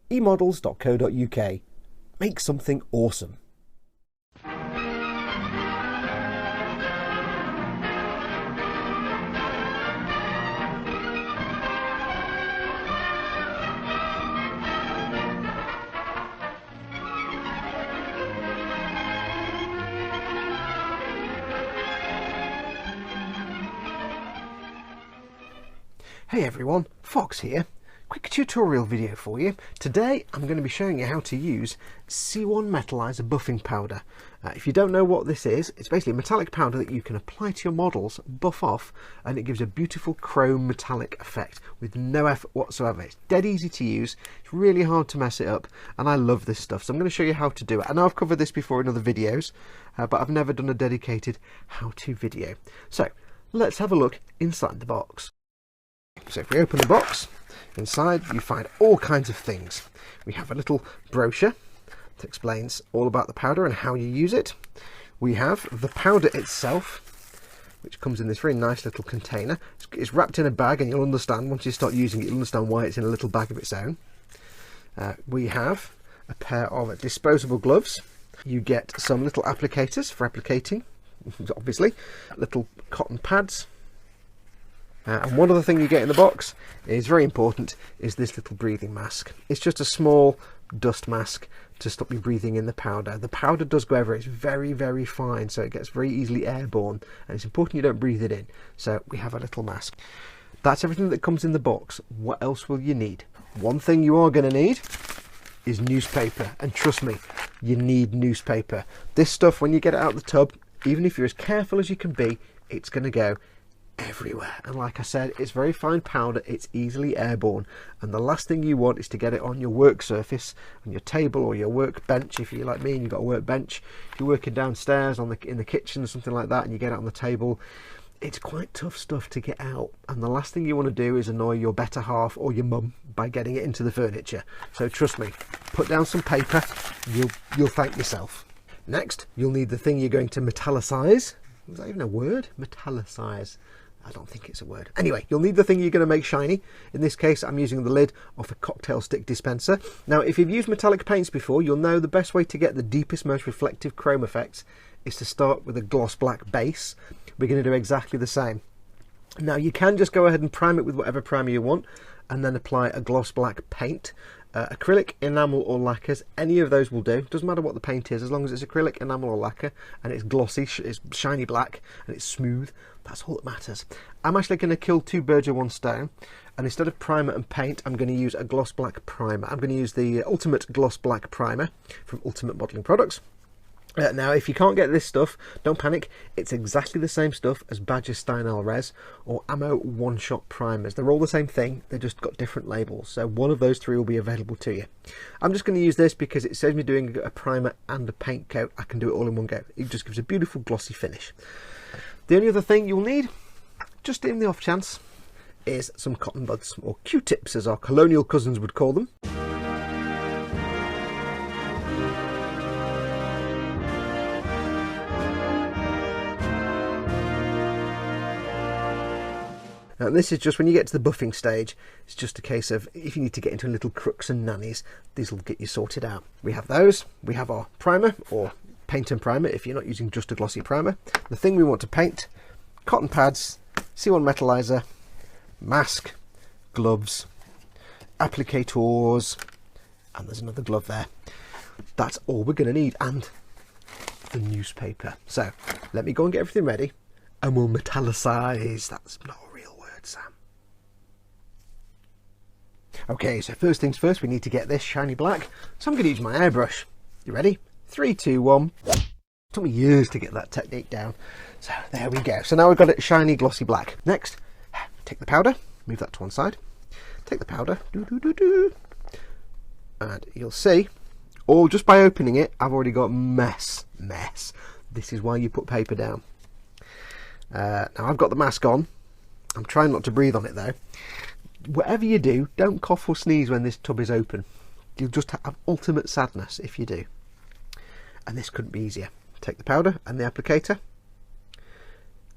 emodels.co.uk. Make something awesome. Hey everyone, Foxx here. Quick tutorial video for you. Today I'm going to be showing you how to use C1 Metalizer buffing powder. If you don't know what this is, it's basically a metallic powder that you can apply to your models, buff off, and it gives a beautiful chrome metallic effect with no effort whatsoever. It's dead easy to use, it's really hard to mess it up, and I love this stuff. So I'm going to show you how to do it. I know I've covered this before in other videos, but I've never done a dedicated how-to video. So let's have a look inside the box. So if we open the box, inside you find all kinds of things. We have a little brochure that explains all about the powder and how you use it. We have the powder itself, which comes in this very nice little container. It's wrapped in a bag, and you'll understand once you start using it, you'll understand why it's in a little bag of its own. We have a pair of disposable gloves. You get some little applicators for applicating, obviously, little cotton pads. And one other thing you get in the box is very important, is this little breathing mask. It's just a small dust mask to stop you breathing in the powder. The powder does go over, it's very, very fine, so it gets very easily airborne, and it's important you don't breathe it in. So we have a little mask. That's everything that comes in the box. What else will you need? One thing you are going to need is newspaper, and trust me, you need newspaper. This stuff, when you get it out of the tub, even if you're as careful as you can be, it's going to go everywhere. And like I said, it's very fine powder, it's easily airborne, and the last thing you want is to get it on your work surface, on your table or your workbench. If you're like me and you've got a workbench, if you're working downstairs in the kitchen or something like that, and you get it on the table, it's quite tough stuff to get out, and the last thing you want to do is annoy your better half or your mum by getting it into the furniture. So trust me, put down some paper, you'll thank yourself. Next, you'll need the thing you're going to metallicize. Is that even a word? Metallicize. I don't think it's a word. Anyway, you'll need the thing you're going to make shiny. In this case, I'm using the lid off a cocktail stick dispenser. Now, if you've used metallic paints before, you'll know the best way to get the deepest, most reflective chrome effects is to start with a gloss black base. We're going to do exactly the same. Now, you can just go ahead and prime it with whatever primer you want, and then apply a gloss black paint. Acrylic, enamel or lacquers, any of those will do. Doesn't matter what the paint is, as long as it's acrylic, enamel or lacquer, and it's glossy, it's shiny black, and it's smooth. That's all that matters. I'm actually going to kill two birds with one stone, and instead of primer and paint, I'm going to use a gloss black primer. I'm going to use the Ultimate Gloss Black Primer from Ultimate Modelling Products. Now, if you can't get this stuff, don't panic. It's exactly the same stuff as Badger Steinel Res or Ammo one-shot primers. They're all the same thing, they've just got different labels. So one of those three will be available to you. I'm just going to use this because it saves me doing a primer and a paint coat. I can do it all in one go. It just gives a beautiful glossy finish. The only other thing you'll need, just in the off chance, is some cotton buds, or Q-tips as our colonial cousins would call them. And this is just when you get to the buffing stage, it's just a case of if you need to get into little crooks and nannies, these will get you sorted out. We have those, we have our primer, or paint and primer if you're not using just a glossy primer. The thing we want to paint, cotton pads, C1 Metalizer, mask, gloves, applicators, and there's another glove there. That's all we're going to need, and the newspaper. So let me go and get everything ready, and we'll metallicize. That's not a real word, Sam. Okay, so first things first, we need to get this shiny black. So I'm going to use my airbrush. You ready? 3, 2, 1. It took me years to get that technique down. So there we go. So now we've got it shiny, glossy black. Next, take the powder, move that to one side. Take the powder, and you'll see, or just by opening it, I've already got mess. This is why you put paper down. Now I've got the mask on. I'm trying not to breathe on it though. Whatever you do, don't cough or sneeze when this tub is open. You'll just have ultimate sadness if you do. And this couldn't be easier. Take the powder and the applicator,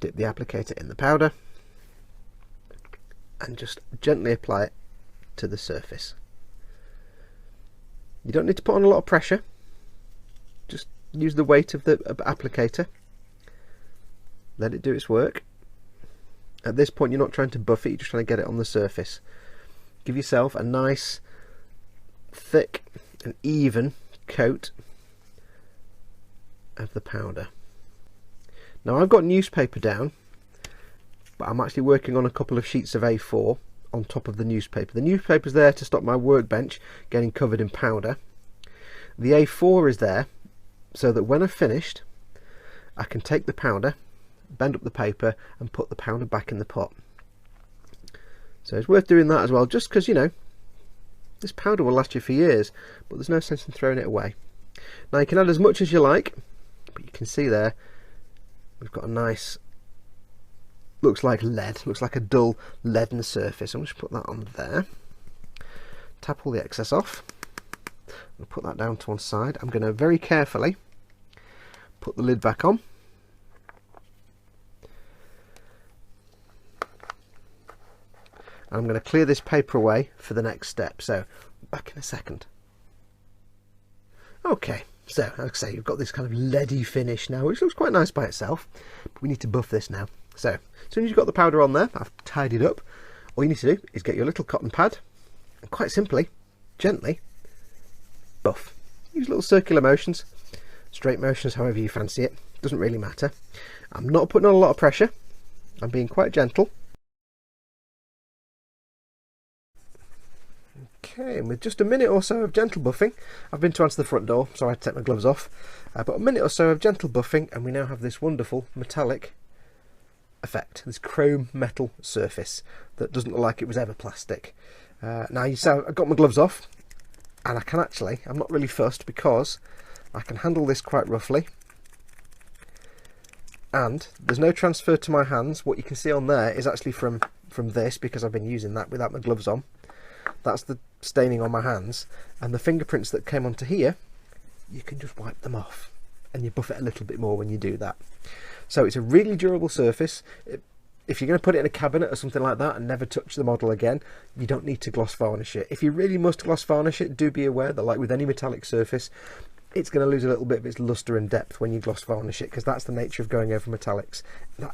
dip the applicator in the powder, and just gently apply it to the surface. You don't need to put on a lot of pressure, just use the weight of the applicator, let it do its work. At this point you're not trying to buff it, you're just trying to get it on the surface. Give yourself a nice thick and even coat of the powder. Now I've got newspaper down, but I'm actually working on a couple of sheets of A4 on top of the newspaper. The newspaper's there to stop my workbench getting covered in powder. The A4 is there so that when I've finished I can take the powder, bend up the paper and put the powder back in the pot. So it's worth doing that as well, just because, you know, this powder will last you for years, but there's no sense in throwing it away. Now you can add as much as you like, but you can see there we've got a nice, looks like lead, looks like a dull leaden surface. I'm just put that on there, tap all the excess off, and put that down to one side. I'm going to very carefully put the lid back on. I'm going to clear this paper away for the next step, so back in a second. Okay, so like I say, you've got this kind of leady finish now, which looks quite nice by itself, but we need to buff this now. So as soon as you've got the powder on there, I've tidied up, all you need to do is get your little cotton pad and quite simply, gently buff. Use little circular motions, straight motions, however you fancy it, doesn't really matter. I'm not putting on a lot of pressure, I'm being quite gentle. Okay, and with just a minute or so of gentle buffing, I've been to answer the front door, so I had to take my gloves off, but a minute or so of gentle buffing and we now have this wonderful metallic effect, this chrome metal surface that doesn't look like it was ever plastic. Now you see I've got my gloves off and I can actually, I'm not really fussed because I can handle this quite roughly and there's no transfer to my hands. What you can see on there is actually from this, because I've been using that without my gloves on. That's the staining on my hands, and the fingerprints that came onto here, you can just wipe them off and you buff it a little bit more when you do that. So it's a really durable surface. If you're going to put it in a cabinet or something like that and never touch the model again, you don't need to gloss varnish it. If you really must gloss varnish it, do be aware that, like with any metallic surface, it's going to lose a little bit of its luster and depth when you gloss varnish it, because that's the nature of going over metallics.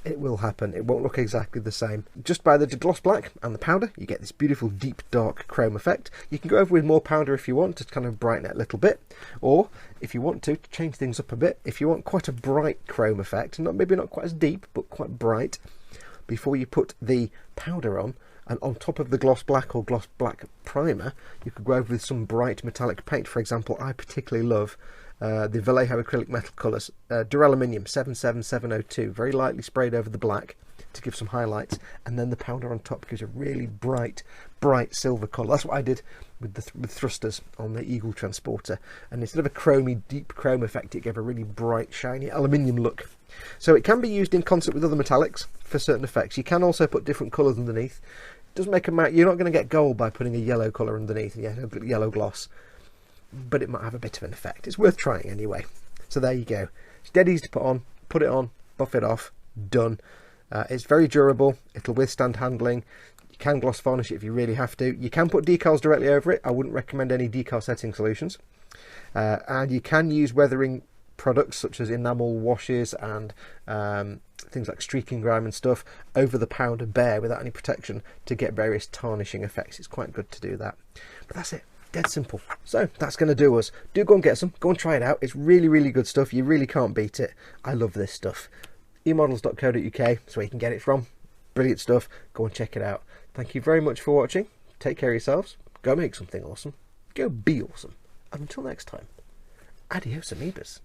It will happen, it won't look exactly the same. Just by the gloss black and the powder, you get this beautiful deep dark chrome effect. You can go over with more powder if you want to kind of brighten it a little bit, or if you want to change things up a bit, if you want quite a bright chrome effect, maybe not quite as deep but quite bright, before you put the powder on, and on top of the gloss black or gloss black primer, you could go over with some bright metallic paint. For example, I particularly love the Vallejo acrylic metal colours, Duraluminium 77702, very lightly sprayed over the black to give some highlights, and then the powder on top gives a really bright silver colour. That's what I did with the thrusters on the Eagle Transporter, and instead of a chromy deep chrome effect, it gave a really bright shiny aluminium look. So it can be used in concert with other metallics for certain effects. You can also put different colours underneath. Doesn't make a matter. You're not going to get gold by putting a yellow colour underneath, a yellow gloss, but it might have a bit of an effect. It's worth trying anyway. So there you go. It's dead easy to put on, put it on, buff it off, done. It's very durable, it'll withstand handling. You can gloss varnish it if you really have to. You can put decals directly over it. I wouldn't recommend any decal setting solutions. And you can use weathering products such as enamel washes and things like streaking grime and stuff over the powder bare without any protection to get various tarnishing effects. It's quite good to do that. But that's it. Dead simple. So that's going to do us. Do go and get some. Go and try it out. It's really good stuff. You really can't beat it. I love this stuff. emodels.co.uk is where you can get it from. Brilliant stuff. Go and check it out. Thank you very much for watching. Take care of yourselves. Go make something awesome. Go be awesome. And until next time, adios amoebas.